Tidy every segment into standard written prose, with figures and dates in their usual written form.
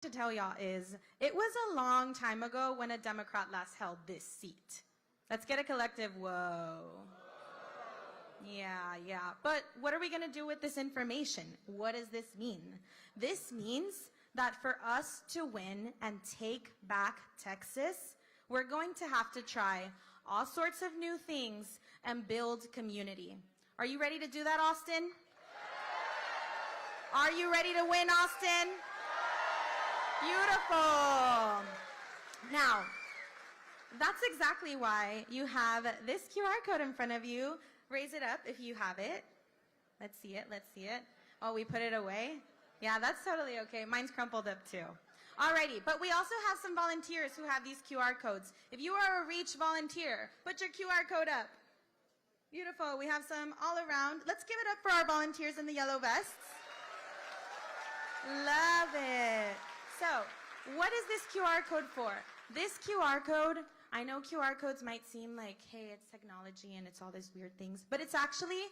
To tell y'all is, it was a long time ago when a Democrat last held this seat. Let's get a collective whoa. Yeah. But what are we going to do with this information? What does this mean? This means that for us to win and take back Texas, we're going to have to try all sorts of new things and build community. Are you ready to do that, Austin? Are you ready to win, Austin? Beautiful. Now, that's exactly why you have this QR code in front of you. Raise it up if you have it. Let's see it. Oh, we put it away? Yeah, that's totally okay. Mine's crumpled up too. Alrighty, but we also have some volunteers who have these QR codes. If you are a REACH volunteer, put your QR code up. Beautiful. We have some all around. Let's give it up for our volunteers in the yellow vests. Love it. So, what is this QR code for? This QR code, I know QR codes might seem like, hey, it's technology and it's all these weird things, but it's actually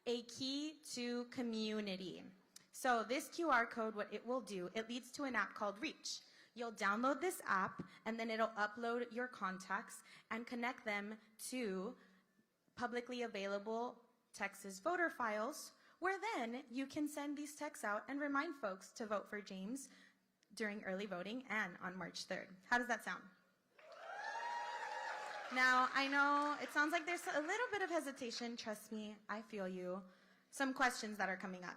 a key to community. So this QR code, what it will do, it leads to an app called REACH. You'll download this app and then it'll upload your contacts and connect them to publicly available Texas voter files, where then you can send these texts out and remind folks to vote for James during early voting and on March 3rd. How does that sound? Now, I know it sounds like there's a little bit of hesitation. Trust me, I feel you. Some questions that are coming up.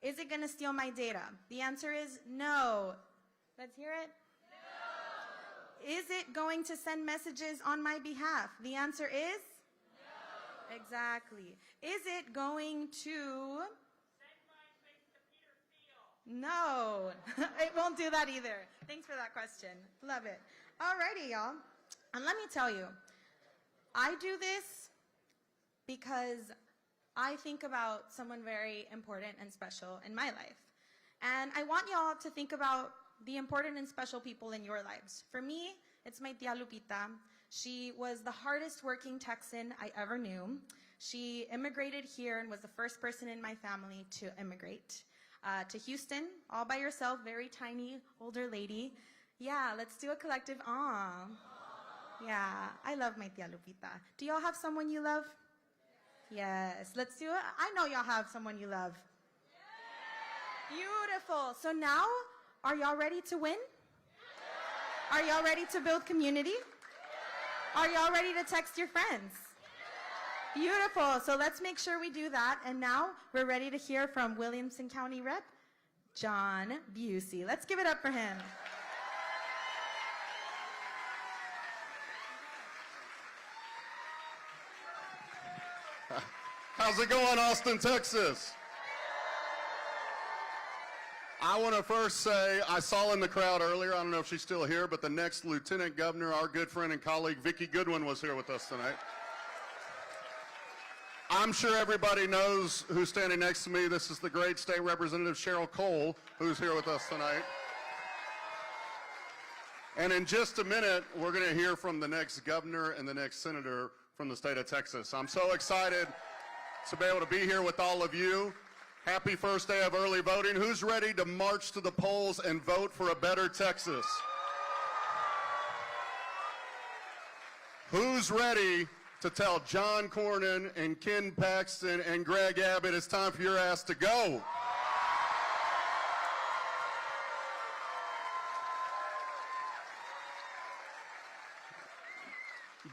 Is it going to steal my data? The answer is no. Let's hear it. No. Is it going to send messages on my behalf? The answer is no. Exactly. Is it going to... No, it won't do that either. Thanks for that question. Love it. Alrighty, y'all. And let me tell you, I do this because I think about someone very important and special in my life. And I want y'all to think about the important and special people in your lives. For me, it's my tia Lupita. She was the hardest working Texan I ever knew. She immigrated here and was the first person in my family to immigrate. To Houston, all by yourself, very tiny, older lady. Yeah, let's do a collective aw. Yeah, I love my tia Lupita. Do y'all have someone you love? Yes, let's do it. I know y'all have someone you love. Beautiful. So now, are y'all ready to win? Are y'all ready to build community? Are y'all ready to text your friends? Beautiful. So let's make sure we do that. And now we're ready to hear from Williamson County Rep John Busey. Let's give it up for him. How's it going, Austin, Texas? I want to first say, I saw in the crowd earlier, I don't know if she's still here, but the next Lieutenant Governor, our good friend and colleague, Vicki Goodwin, was here with us tonight. I'm sure everybody knows who's standing next to me. This is the great State Representative Cheryl Cole, who's here with us tonight. And in just a minute, we're going to hear from the next governor and the next senator from the state of Texas. I'm so excited to be able to be here with all of you. Happy first day of early voting. Who's ready to march to the polls and vote for a better Texas? Who's ready to tell John Cornyn and Ken Paxton and Greg Abbott it's time for your ass to go?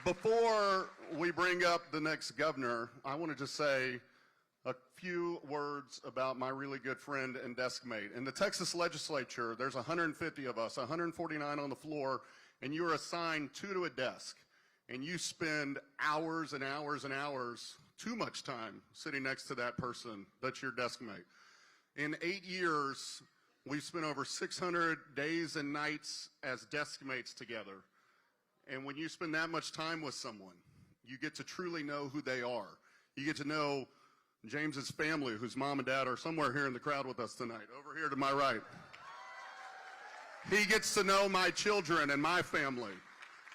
Before we bring up the next governor, I want to just say a few words about my really good friend and desk mate. In the Texas legislature, there's 150 of us, 149 on the floor, and you're assigned 2 to a desk. And you spend hours and hours and hours, too much time, sitting next to that person that's your desk mate. In 8 years, we've spent over 600 days and nights as desk mates together. And when you spend that much time with someone, you get to truly know who they are. You get to know James's family, whose mom and dad are somewhere here in the crowd with us tonight, over here to my right. He gets to know my children and my family.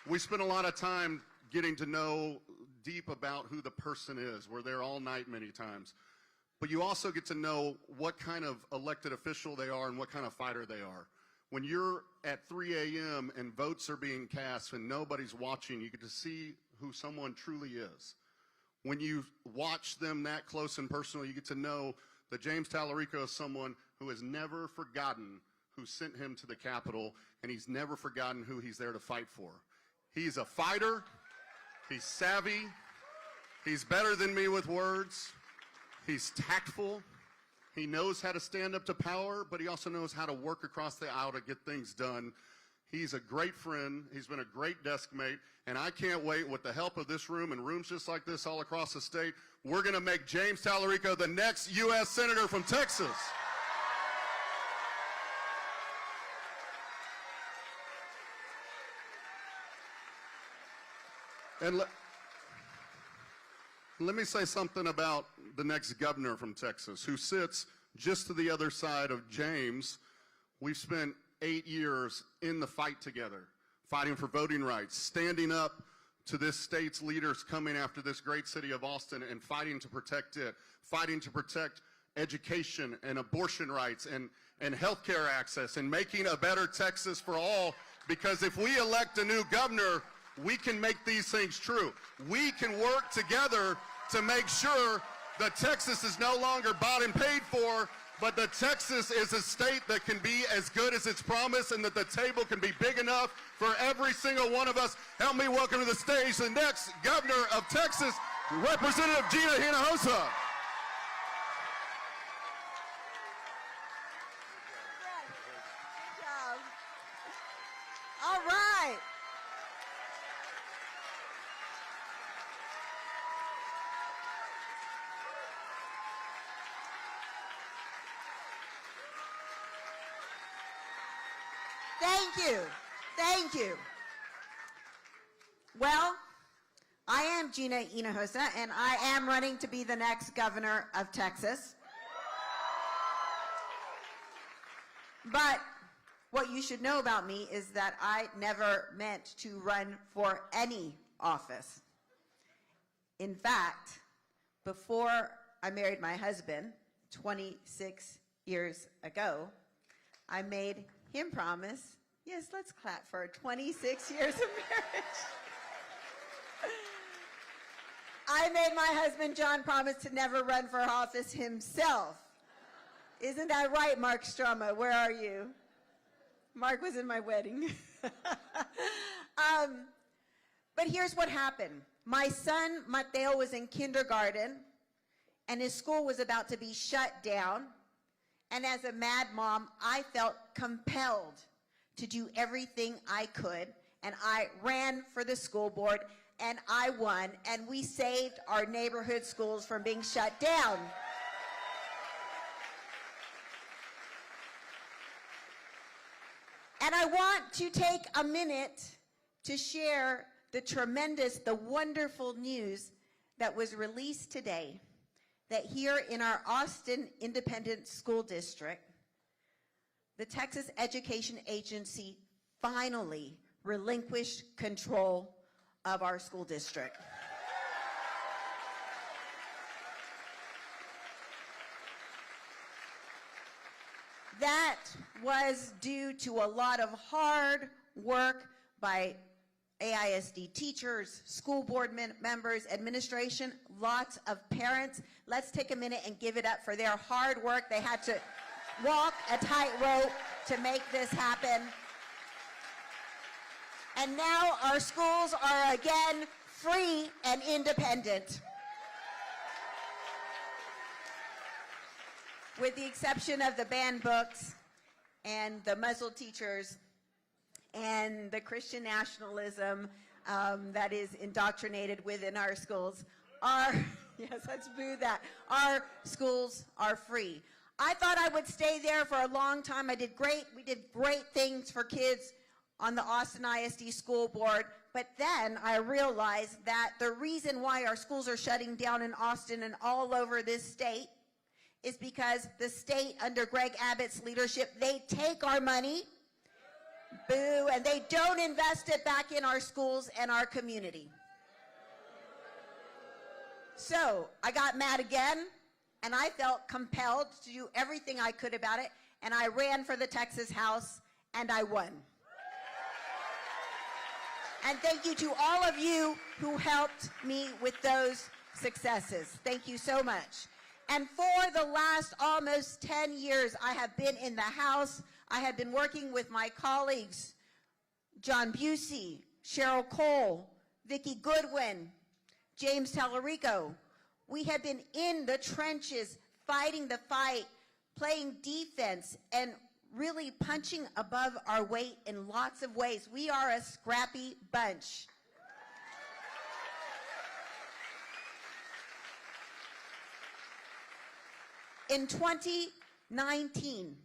We spend a lot of time getting to know deep about who the person is. We're there all night many times. But you also get to know what kind of elected official they are and what kind of fighter they are. When you're at 3 a.m. and votes are being cast and nobody's watching, you get to see who someone truly is. When you watch them that close and personal, you get to know that James Talarico is someone who has never forgotten who sent him to the Capitol, and he's never forgotten who he's there to fight for. He's a fighter, he's savvy, he's better than me with words, he's tactful, he knows how to stand up to power, but he also knows how to work across the aisle to get things done. He's a great friend, he's been a great desk mate, and I can't wait, with the help of this room and rooms just like this all across the state, we're gonna make James Talarico the next U.S. Senator from Texas. And let me say something about the next governor from Texas, who sits just to the other side of James. We've spent 8 years in the fight together, fighting for voting rights, standing up to this state's leaders coming after this great city of Austin and fighting to protect it, fighting to protect education and abortion rights and health care access, and making a better Texas for all, because if we elect a new governor, we can make these things true. We can work together to make sure that Texas is no longer bought and paid for, but that Texas is a state that can be as good as its promise, and that the table can be big enough for every single one of us. Help me welcome to the stage the next governor of Texas, Representative Gina Hinojosa. Good job. All right. Thank you. Thank you. Well, I am Gina Hinojosa, and I am running to be the next governor of Texas. But what you should know about me is that I never meant to run for any office. In fact, before I married my husband 26 years ago, I made him promise. Yes, let's clap for 26 years of marriage. I made my husband John promise to never run for office himself. Isn't that right, Mark Strama? Where are you? Mark was in my wedding. But here's what happened. My son, Mateo, was in kindergarten, and his school was about to be shut down. And as a mad mom, I felt compelled to do everything I could, and I ran for the school board, and I won, and we saved our neighborhood schools from being shut down. And I want to take a minute to share the wonderful news that was released today, that here in our Austin Independent School District, the Texas Education Agency finally relinquished control of our school district. That was due to a lot of hard work by AISD teachers, school board members, administration, lots of parents. Let's take a minute and give it up for their hard work. They had to walk a tightrope to make this happen. And now our schools are again free and independent. With the exception of the banned books and the muzzle teachers and the Christian nationalism that is indoctrinated within our schools, yes, let's boo that. Our schools are free. I thought I would stay there for a long time. We did great things for kids on the Austin ISD school board, but then I realized that the reason why our schools are shutting down in Austin and all over this state is because the state, under Greg Abbott's leadership, they take our money, boo, and they don't invest it back in our schools and our community. So I got mad again, and I felt compelled to do everything I could about it, and I ran for the Texas House, and I won. And thank you to all of you who helped me with those successes. Thank you so much. And for the last almost 10 years, I have been in the House. I have been working with my colleagues, John Busey, Cheryl Cole, Vicki Goodwin, James Talarico. We have been in the trenches, fighting the fight, playing defense, and really punching above our weight in lots of ways. We are a scrappy bunch. In 2019,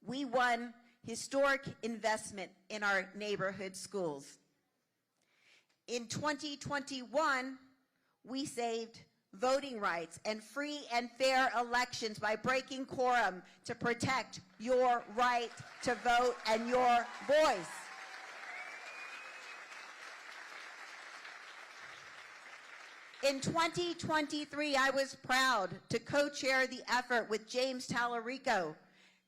we won historic investment in our neighborhood schools. In 2021, we saved voting rights and free and fair elections by breaking quorum to protect your right to vote and your voice. In 2023, I was proud to co-chair the effort with James Talarico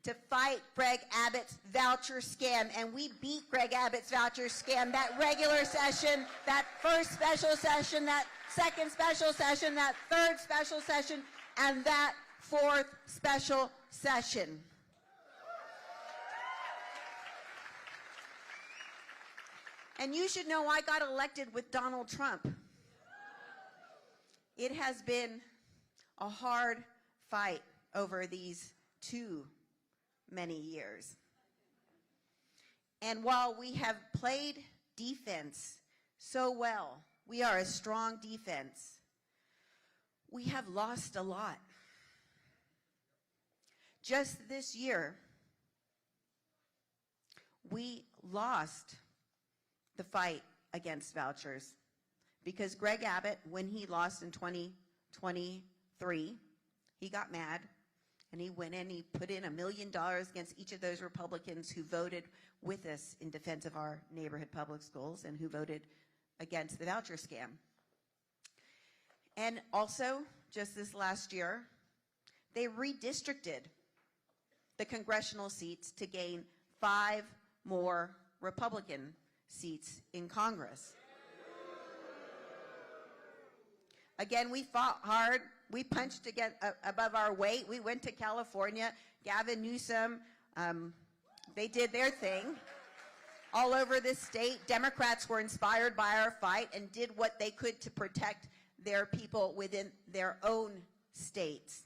to fight Greg Abbott's voucher scam, and we beat Greg Abbott's voucher scam. That regular session, that first special session, that second special session, that third special session, and that fourth special session. And you should know I got elected with Donald Trump. It has been a hard fight over these too many years. And while we have played defense so well, we are a strong defense, we have lost a lot. Just this year, we lost the fight against vouchers because Greg Abbott, when he lost in 2023, he got mad and he went in, he put in $1 million against each of those Republicans who voted with us in defense of our neighborhood public schools and who voted against the voucher scam. And also, just this last year, they redistricted the congressional seats to gain 5 more Republican seats in Congress. Again, we fought hard. We punched to get above our weight. We went to California. Gavin Newsom, they did their thing all over this state. Democrats were inspired by our fight and did what they could to protect their people within their own states.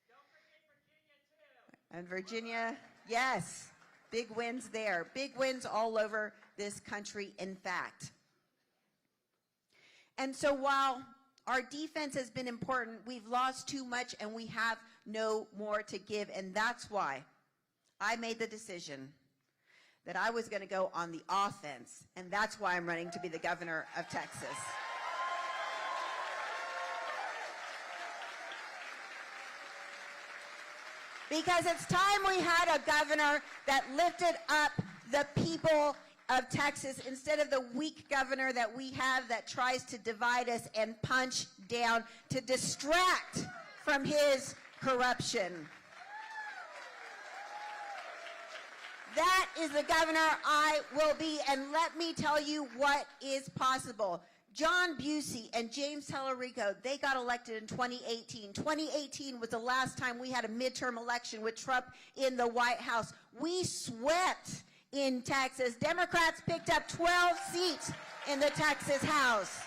Don't forget Virginia, too. And Virginia, yes, big wins there. Big wins all over this country, in fact. And so while our defense has been important, we've lost too much and we have no more to give. And that's why I made the decision that I was going to go on the offense. And that's why I'm running to be the governor of Texas. Because it's time we had a governor that lifted up the people of Texas instead of the weak governor that we have that tries to divide us and punch down to distract from his corruption. That is the governor I will be, and let me tell you what is possible. John Busey and James Talarico, they got elected in 2018. 2018 was the last time we had a midterm election with Trump in the White House. We swept in Texas. Democrats picked up 12 seats in the Texas House.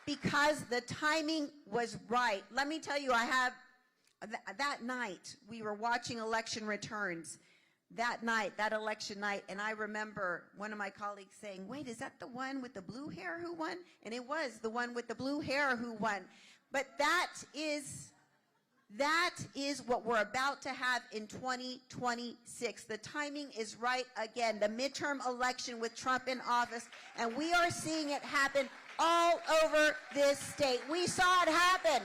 Because the timing was right. Let me tell you, that night, we were watching election returns. That night, that election night, and I remember one of my colleagues saying, wait, is that the one with the blue hair who won? And it was the one with the blue hair who won. But that is what we're about to have in 2026. The timing is right again. The midterm election with Trump in office, and we are seeing it happen all over this state. We saw it happen.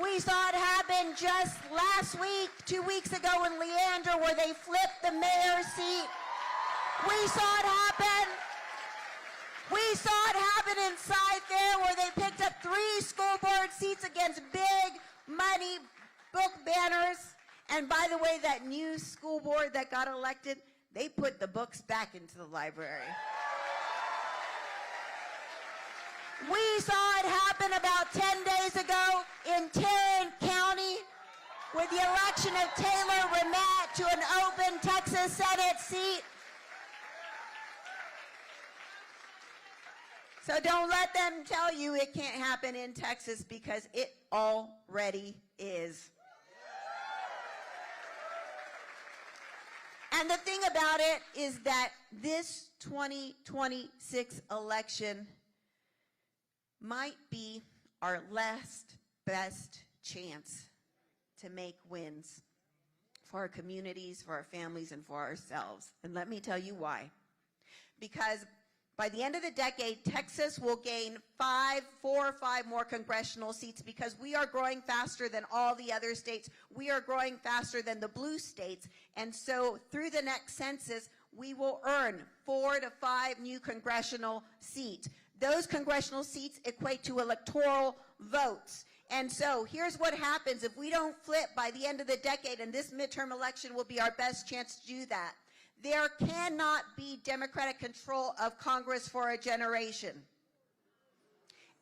We saw it happen just last week, 2 weeks ago in Leander, where they flipped the mayor's seat. We saw it happen. We We saw it happen inside there where they picked up 3 school board seats against big money book banners. And by the way, that new school board that got elected, they put the books back into the library. We saw it happen about 10 days ago in Tarrant County with the election of Taylor Ramette to an open Texas Senate seat. So don't let them tell you it can't happen in Texas, because it already is. And the thing about it is that this 2026 election might be our last best chance to make wins for our communities, for our families, and for ourselves. And let me tell you why. Because by the end of the decade, Texas will gain 4 or 5 more congressional seats, because we are growing faster than all the other states. We are growing faster than the blue states. And so through the next census, we will earn 4 to 5 new congressional seats. Those congressional seats equate to electoral votes. And so here's what happens if we don't flip by the end of the decade, and this midterm election will be our best chance to do that. There cannot be Democratic control of Congress for a generation.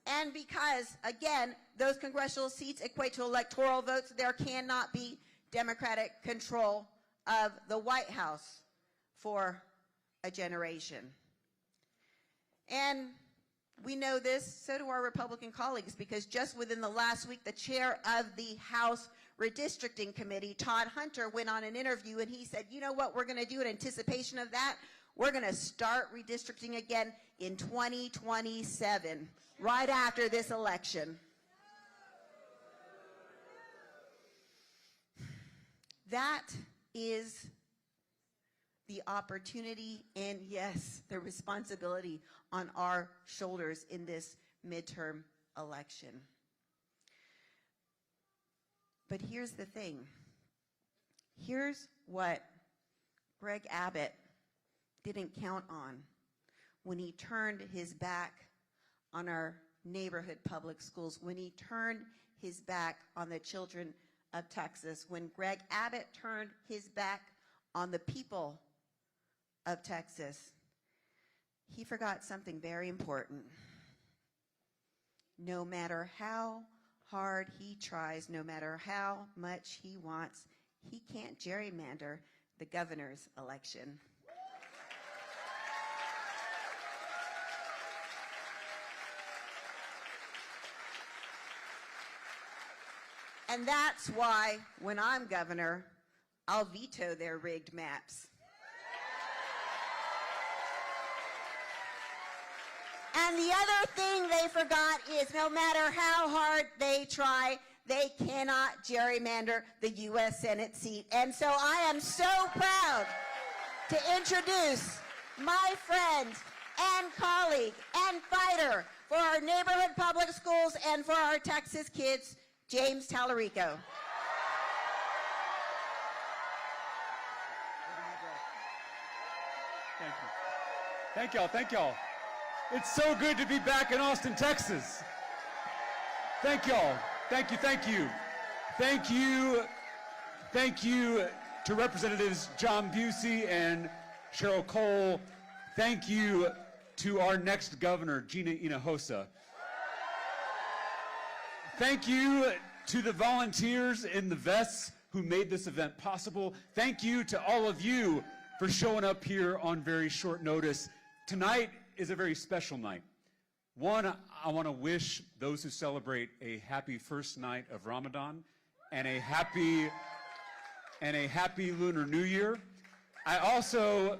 And because, again, those congressional seats equate to electoral votes, there cannot be Democratic control of the White House for a generation. And we know this, so do our Republican colleagues, because just within the last week, the chair of the House Redistricting Committee, Todd Hunter, went on an interview and he said, you know what we're going to do in anticipation of that? We're going to start redistricting again in 2027, right after this election. That is the opportunity and, yes, the responsibility on our shoulders in this midterm election. But here's the thing. Here's what Greg Abbott didn't count on when he turned his back on our neighborhood public schools, when he turned his back on the children of Texas, when Greg Abbott turned his back on the people of Texas. He forgot something very important. No matter how hard he tries, no matter how much he wants, he can't gerrymander the governor's election. And that's why, when I'm governor, I'll veto their rigged maps. And the other thing they forgot is no matter how hard they try, they cannot gerrymander the U.S. Senate seat. And so I am so proud to introduce my friend and colleague and fighter for our neighborhood public schools and for our Texas kids, James Talarico. Thank you. Thank y'all. Thank y'all. It's so good to be back in Austin, Texas. Thank y'all. Thank you. Thank you. Thank you. Thank you to Representatives John Busey and Cheryl Cole. Thank you to our next governor, Gina Hinojosa. Thank you to the volunteers in the vests who made this event possible. Thank you to all of you for showing up here on very short notice. Tonight is a very special night. One, I want to wish those who celebrate a happy first night of Ramadan and a happy Lunar New Year. I also,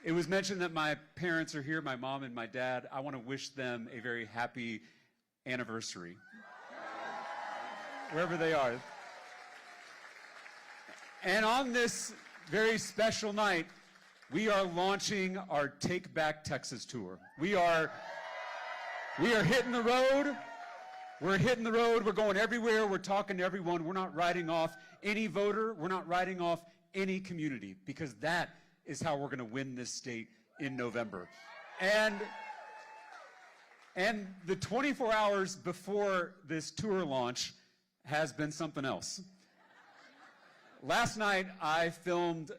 it was mentioned that my parents are here, my mom and my dad. I want to wish them a very happy anniversary, wherever they are. And on this very special night, we are launching our Take Back Texas tour. We are hitting the road. We're hitting the road. We're going everywhere. We're talking to everyone. We're not writing off any voter. We're not writing off any community, because that is how we're going to win this state in November. And And the 24 hours before this tour launch has been something else. Last night, I filmed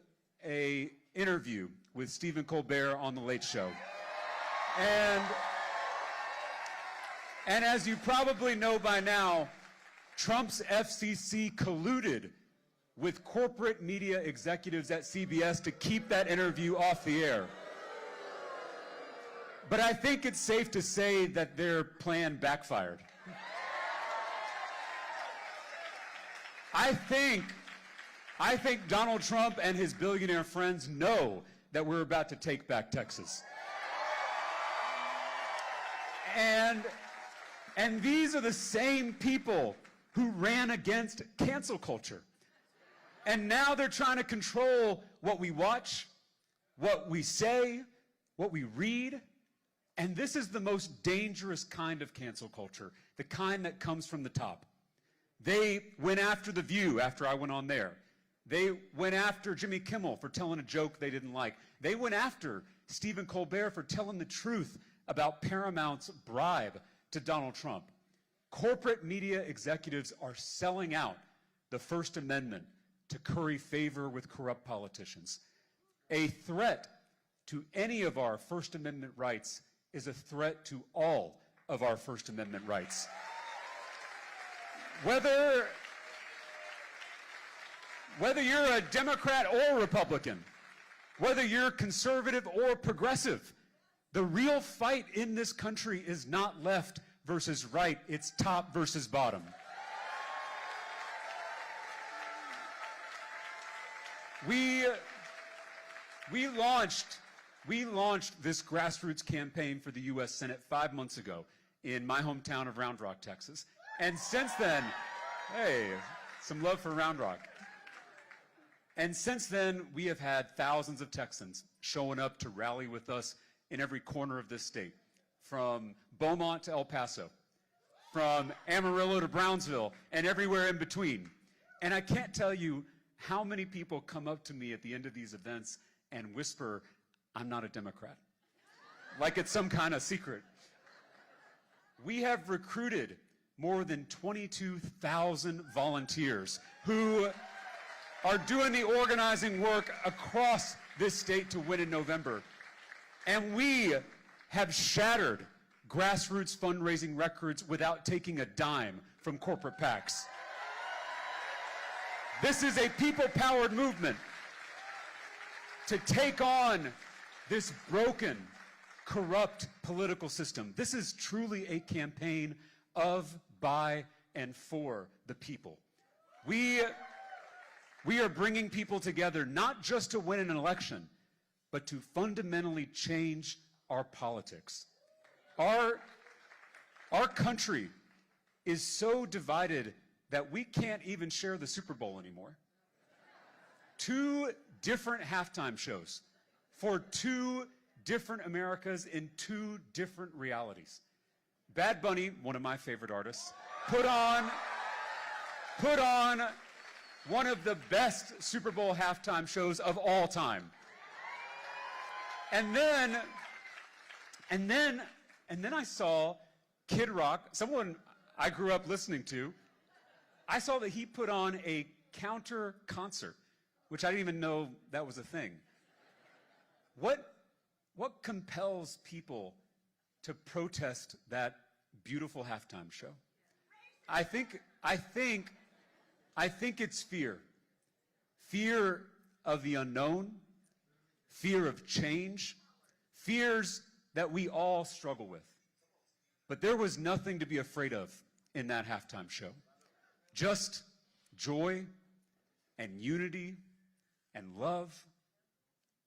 an interview with Stephen Colbert on The Late Show. And as you probably know by now, Trump's FCC colluded with corporate media executives at CBS to keep that interview off the air. But I think it's safe to say that their plan backfired. I think Donald Trump and his billionaire friends know that we're about to take back Texas. And these are the same people who ran against cancel culture. And now they're trying to control what we watch, what we say, what we read. And this is the most dangerous kind of cancel culture, the kind that comes from the top. They went after The View after I went on there. They went after Jimmy Kimmel for telling a joke they didn't like. They went after Stephen Colbert for telling the truth about Paramount's bribe to Donald Trump. Corporate media executives are selling out the First Amendment to curry favor with corrupt politicians. A threat to any of our First Amendment rights is a threat to all of our First Amendment rights. Whether you're a Democrat or Republican, whether you're conservative or progressive, the real fight in this country is not left versus right, it's top versus bottom. We launched this grassroots campaign for the U.S. Senate 5 months ago in my hometown of Round Rock, Texas. And since then, hey, some love for Round Rock. And since then, we have had thousands of Texans showing up to rally with us in every corner of this state, from Beaumont to El Paso, from Amarillo to Brownsville, and everywhere in between. And I can't tell you how many people come up to me at the end of these events and whisper, "I'm not a Democrat," like it's some kind of secret. We have recruited more than 22,000 volunteers who are doing the organizing work across this state to win in November. And we have shattered grassroots fundraising records without taking a dime from corporate PACs. This is a people-powered movement to take on this broken, corrupt political system. This is truly a campaign of, by, and for the people. We are bringing people together not just to win an election, but to fundamentally change our politics. Our country is so divided that we can't even share the Super Bowl anymore. 2 different halftime shows for 2 different Americas in 2 different realities. Bad Bunny, one of my favorite artists, put on one of the best Super Bowl halftime shows of all time. And then I saw Kid Rock, someone I grew up listening to. I saw that he put on a counter concert, which I didn't even know that was a thing. What compels people to protest that beautiful halftime show? I think it's fear. Fear of the unknown, fear of change, fears that we all struggle with. But there was nothing to be afraid of in that halftime show. Just joy and unity and love.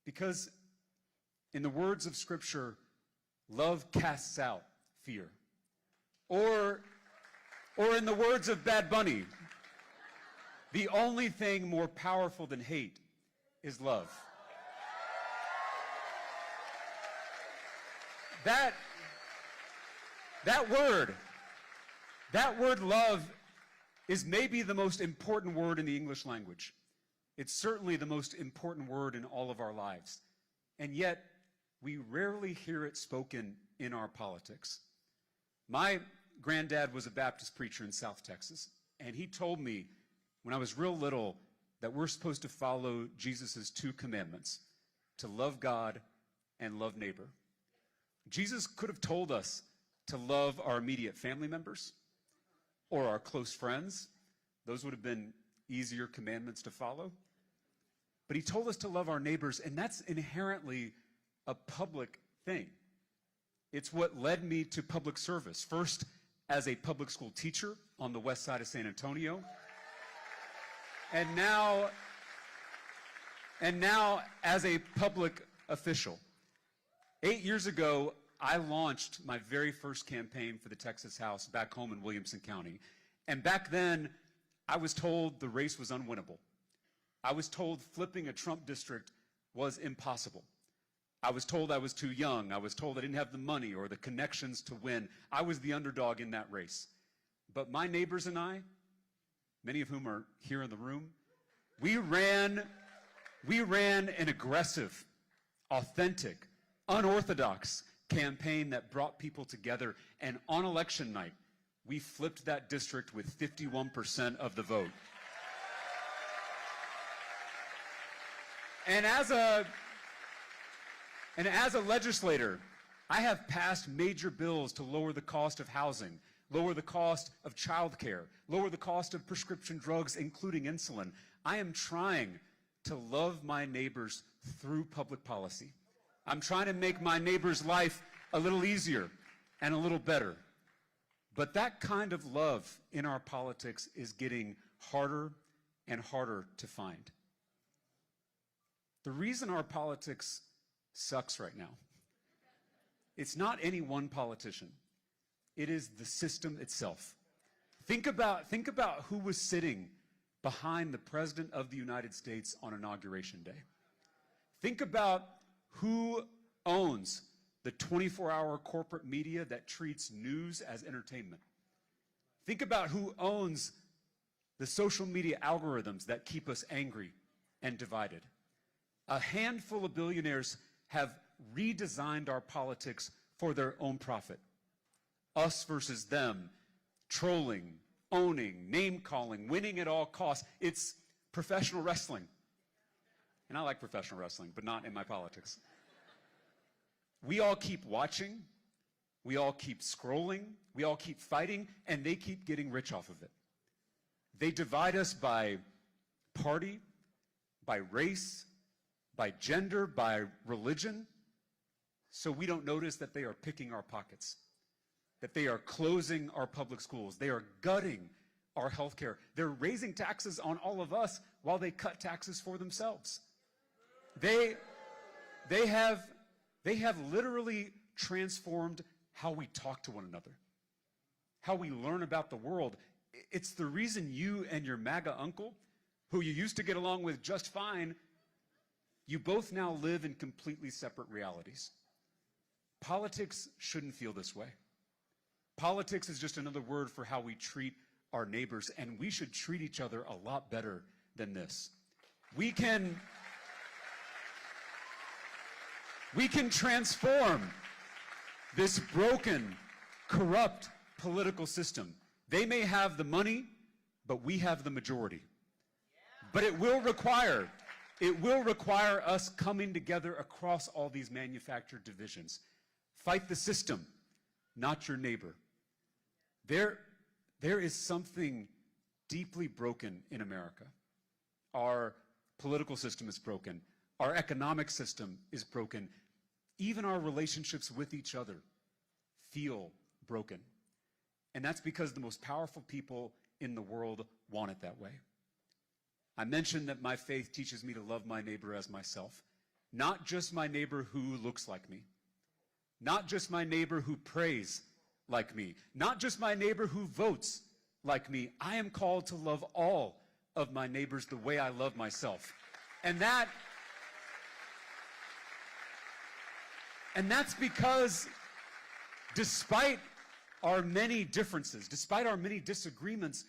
Because in the words of Scripture, love casts out fear. Or in the words of Bad Bunny, the only thing more powerful than hate is love. That word love is maybe the most important word in the English language. It's certainly the most important word in all of our lives. And yet, we rarely hear it spoken in our politics. My granddad was a Baptist preacher in South Texas, and he told me when I was real little that we're supposed to follow Jesus' 2 commandments, to love God and love neighbor. Jesus could have told us to love our immediate family members or our close friends. Those would have been easier commandments to follow. But he told us to love our neighbors, and that's inherently a public thing. It's what led me to public service, first as a public school teacher on the west side of San Antonio, and now as a public official. 8 years ago, I launched my very first campaign for the Texas House back home in Williamson County. And back then, I was told the race was unwinnable. I was told flipping a Trump district was impossible. I was told I was too young. I was told I didn't have the money or the connections to win. I was the underdog in that race. But my neighbors and I, many of whom are here in the room, we ran an aggressive, authentic, unorthodox campaign that brought people together. And on election night, we flipped that district with 51% of the vote. And as a legislator, I have passed major bills to lower the cost of housing, lower the cost of childcare, lower the cost of prescription drugs, including insulin. I am trying to love my neighbors through public policy. I'm trying to make my neighbor's life a little easier and a little better. But that kind of love in our politics is getting harder and harder to find. The reason our politics sucks right now, it's not any one politician. It is the system itself. Think about who was sitting behind the President of the United States on Inauguration Day. Think about who owns the 24-hour corporate media that treats news as entertainment. Think about who owns the social media algorithms that keep us angry and divided. A handful of billionaires have redesigned our politics for their own profit. Us versus them, trolling, owning, name-calling, winning at all costs. It's professional wrestling. And I like professional wrestling, but not in my politics. We all keep watching, we all keep scrolling, we all keep fighting, and they keep getting rich off of it. They divide us by party, by race, by gender, by religion, so we don't notice that they are picking our pockets, that they are closing our public schools, they are gutting our health care. They're raising taxes on all of us while they cut taxes for themselves. They have literally transformed how we talk to one another, how we learn about the world. It's the reason you and your MAGA uncle, who you used to get along with just fine, you both now live in completely separate realities. Politics shouldn't feel this way. Politics is just another word for how we treat our neighbors, and we should treat each other a lot better than this. We can transform this broken, corrupt political system. They may have the money, but we have the majority. But it will require us coming together across all these manufactured divisions. Fight the system, not your neighbor. There is something deeply broken in America. Our political system is broken. Our economic system is broken. Even our relationships with each other feel broken. And that's because the most powerful people in the world want it that way. I mentioned that my faith teaches me to love my neighbor as myself. Not just my neighbor who looks like me. Not just my neighbor who prays like me. Not just my neighbor who votes like me. I am called to love all of my neighbors the way I love myself. And that's because despite our many differences, despite our many disagreements,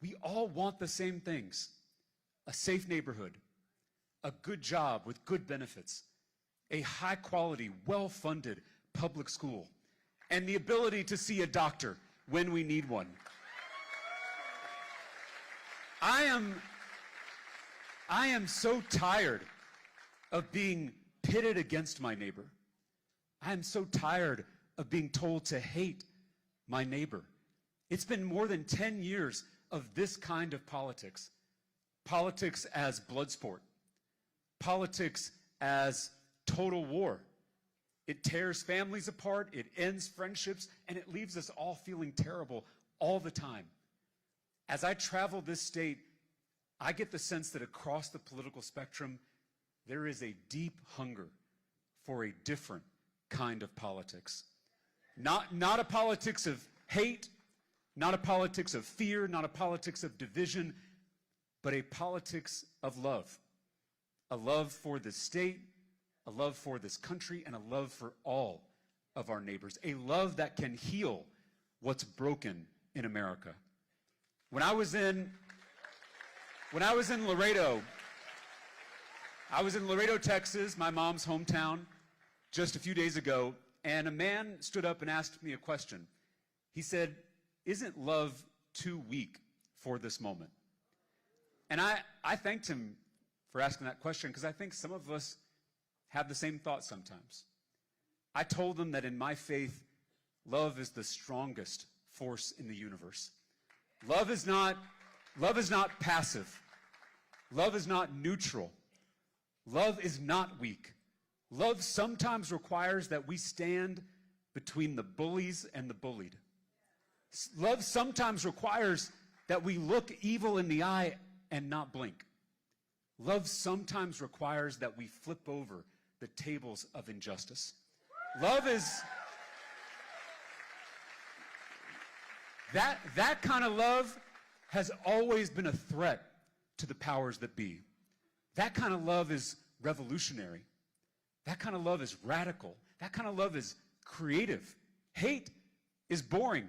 we all want the same things. A safe neighborhood, a good job with good benefits, a high-quality, well-funded public school, and the ability to see a doctor when we need one. I am so tired of being pitted against my neighbor. I am so tired of being told to hate my neighbor. It's been more than 10 years of this kind of politics. Politics as blood sport. Politics as total war. It tears families apart, it ends friendships, and it leaves us all feeling terrible all the time. As I travel this state, I get the sense that across the political spectrum, there is a deep hunger for a different kind of politics. Not a politics of hate, not a politics of fear, not a politics of division, but a politics of love. A love for the state, a love for this country, and a love for all of our neighbors. A love that can heal what's broken in America. When I was in Laredo, Texas, my mom's hometown, just a few days ago, and a man stood up and asked me a question. He said, "Isn't love too weak for this moment?" And I thanked him for asking that question because I think some of us have the same thought sometimes. I told him that in my faith, love is the strongest force in the universe. Love is not passive. Love is not neutral. Love is not weak. Love sometimes requires that we stand between the bullies and the bullied. Love sometimes requires that we look evil in the eye and not blink. Love sometimes requires that we flip over the tables of injustice. That kind of love has always been a threat to the powers that be. That kind of love is revolutionary. That kind of love is radical. That kind of love is creative. Hate is boring.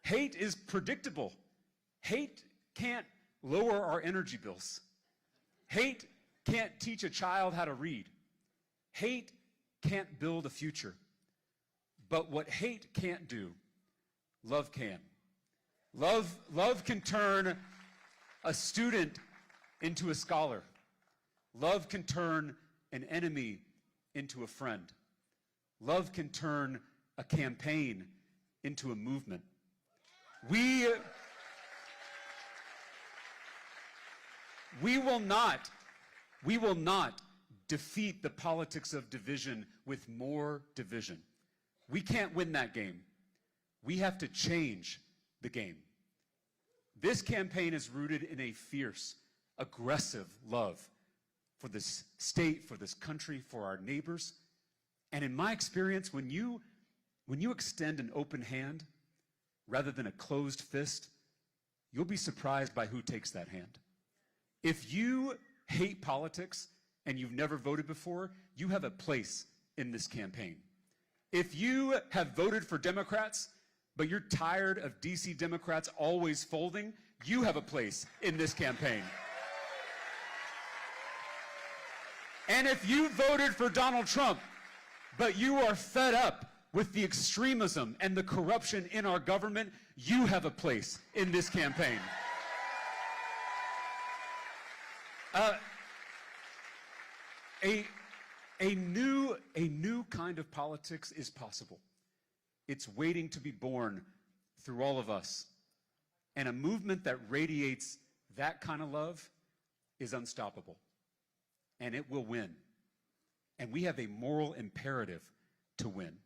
Hate is predictable. Hate can't lower our energy bills. Hate can't teach a child how to read. Hate can't build a future. But what hate can't do, love can. Love can turn a student into a scholar. Love can turn an enemy into a friend. Love can turn a campaign into a movement. We will not defeat the politics of division with more division. We can't win that game. We have to change the game. This campaign is rooted in a fierce, aggressive love for this state, for this country, for our neighbors. And in my experience, when you extend an open hand rather than a closed fist, you'll be surprised by who takes that hand. If you hate politics and you've never voted before, you have a place in this campaign. If you have voted for Democrats, but you're tired of DC Democrats always folding, you have a place in this campaign. And if you voted for Donald Trump, but you are fed up with the extremism and the corruption in our government, you have a place in this campaign. A new kind of politics is possible. It's waiting to be born through all of us. And a movement that radiates that kind of love is unstoppable. And it will win. And we have a moral imperative to win.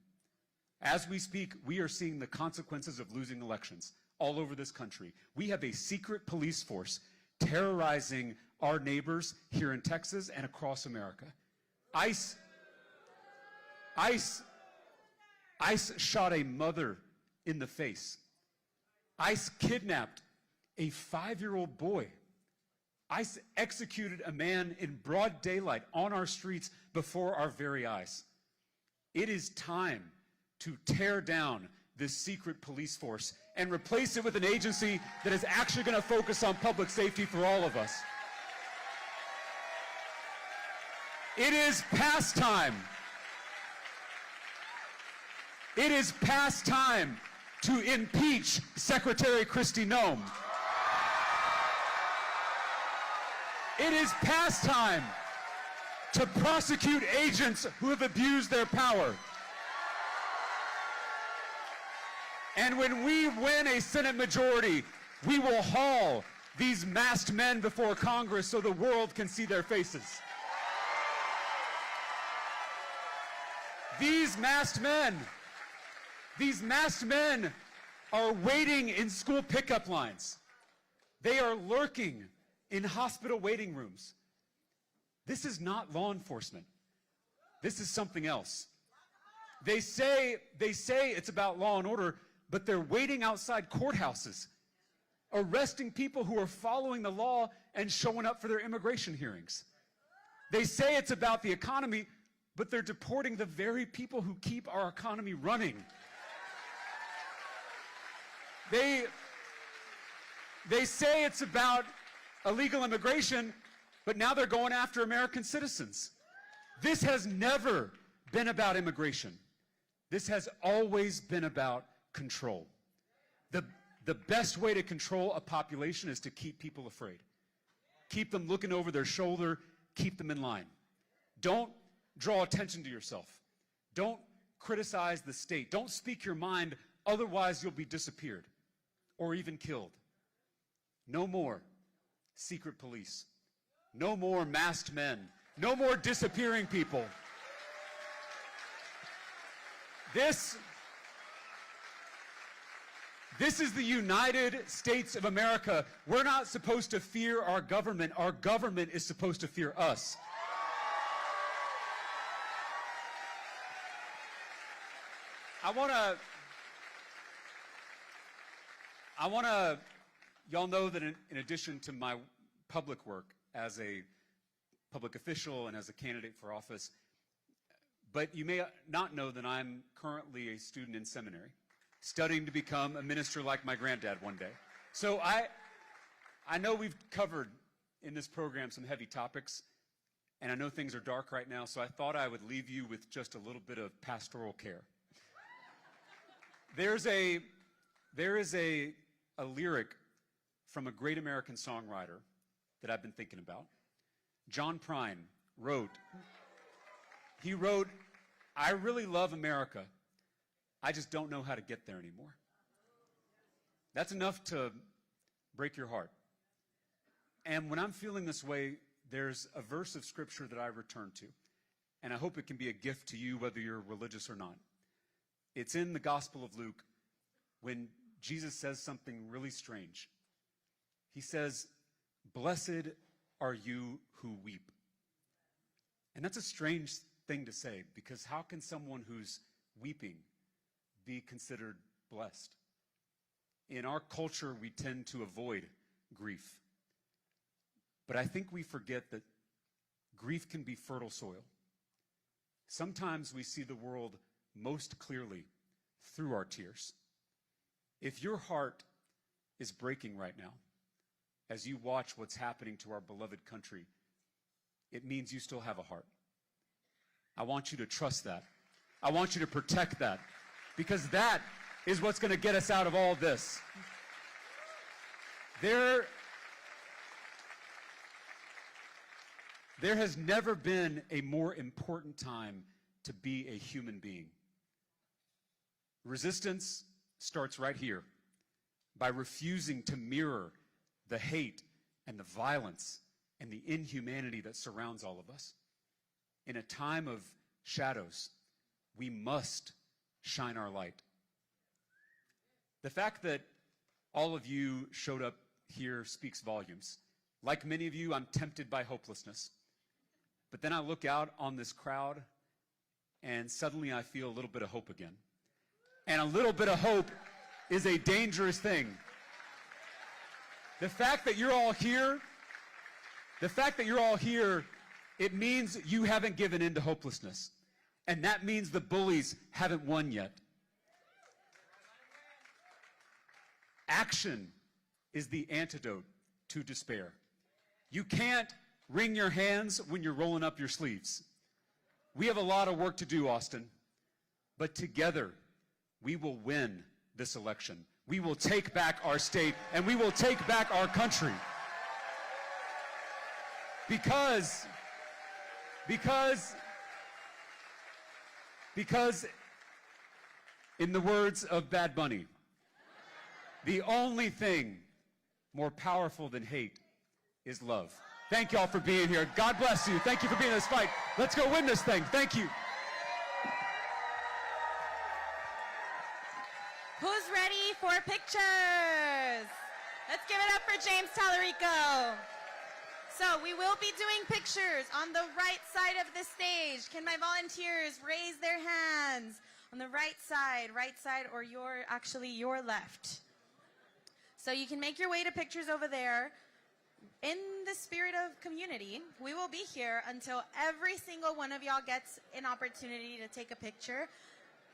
As we speak, we are seeing the consequences of losing elections all over this country. We have a secret police force terrorizing our neighbors here in Texas and across America. ICE shot a mother in the face. ICE kidnapped a 5-year-old boy. ICE executed a man in broad daylight on our streets before our very eyes. It is time to tear down this secret police force and replace it with an agency that is actually going to focus on public safety for all of us. It is past time. It is past time to impeach Secretary Kristi Noem. It is past time to prosecute agents who have abused their power. And when we win a Senate majority, we will haul these masked men before Congress so the world can see their faces. These masked men are waiting in school pickup lines. They are lurking in hospital waiting rooms. This is not law enforcement. This is something else. They say it's about law and order, but they're waiting outside courthouses, arresting people who are following the law and showing up for their immigration hearings. They say it's about the economy, but they're deporting the very people who keep our economy running. They say it's about illegal immigration, but now they're going after American citizens. This has never been about immigration. This has always been about control. The best way to control a population is to keep people afraid. Keep them looking over their shoulder, keep them in line. Don't draw attention to yourself. Don't criticize the state. Don't speak your mind, otherwise you'll be disappeared or even killed. No more secret police. No more masked men. No more disappearing people. This is the United States of America. We're not supposed to fear our government. Our government is supposed to fear us. Y'all know that in addition to my public work as a public official and as a candidate for office, but you may not know that I'm currently a student in seminary, studying to become a minister like my granddad one day. So I know we've covered in this program some heavy topics, and I know things are dark right now, so I thought I would leave you with just a little bit of pastoral care. There is a lyric from a great American songwriter that I've been thinking about. John Prine wrote, "I really love America. I just don't know how to get there anymore." That's enough to break your heart. And when I'm feeling this way, there's a verse of scripture that I return to, and I hope it can be a gift to you whether you're religious or not. It's in the Gospel of Luke when Jesus says something really strange. He says, "Blessed are you who weep." And that's a strange thing to say, because how can someone who's weeping be considered blessed? In our culture, we tend to avoid grief. But I think we forget that grief can be fertile soil. Sometimes we see the world most clearly through our tears. If your heart is breaking right now, as you watch what's happening to our beloved country, it means you still have a heart. I want you to trust that. I want you to protect that, because that is what's going to get us out of all this. There has never been a more important time to be a human being. Resistance starts right here, by refusing to mirror the hate and the violence and the inhumanity that surrounds all of us. In a time of shadows, we must shine our light. The fact that all of you showed up here speaks volumes. Like many of you, I'm tempted by hopelessness. But then I look out on this crowd, and suddenly I feel a little bit of hope again. And a little bit of hope is a dangerous thing. The fact that you're all here, it means you haven't given in to hopelessness. And that means the bullies haven't won yet. Action is the antidote to despair. You can't wring your hands when you're rolling up your sleeves. We have a lot of work to do, Austin, but together we will win this election. We will take back our state, and we will take back our country. Because in the words of Bad Bunny, the only thing more powerful than hate is love. Thank y'all for being here. God bless you. Thank you for being in this fight. Let's go win this thing. Thank you. Who's ready for pictures? Let's give it up for James Talarico. So we will be doing pictures on the right side of the stage. Can my volunteers raise their hands? On the right side, or your left. So you can make your way to pictures over there. In the spirit of community, we will be here until every single one of y'all gets an opportunity to take a picture.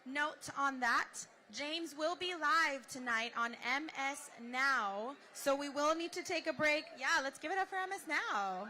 Note on that, James will be live tonight on MS Now, so we will need to take a break. Yeah, let's give it up for MS Now.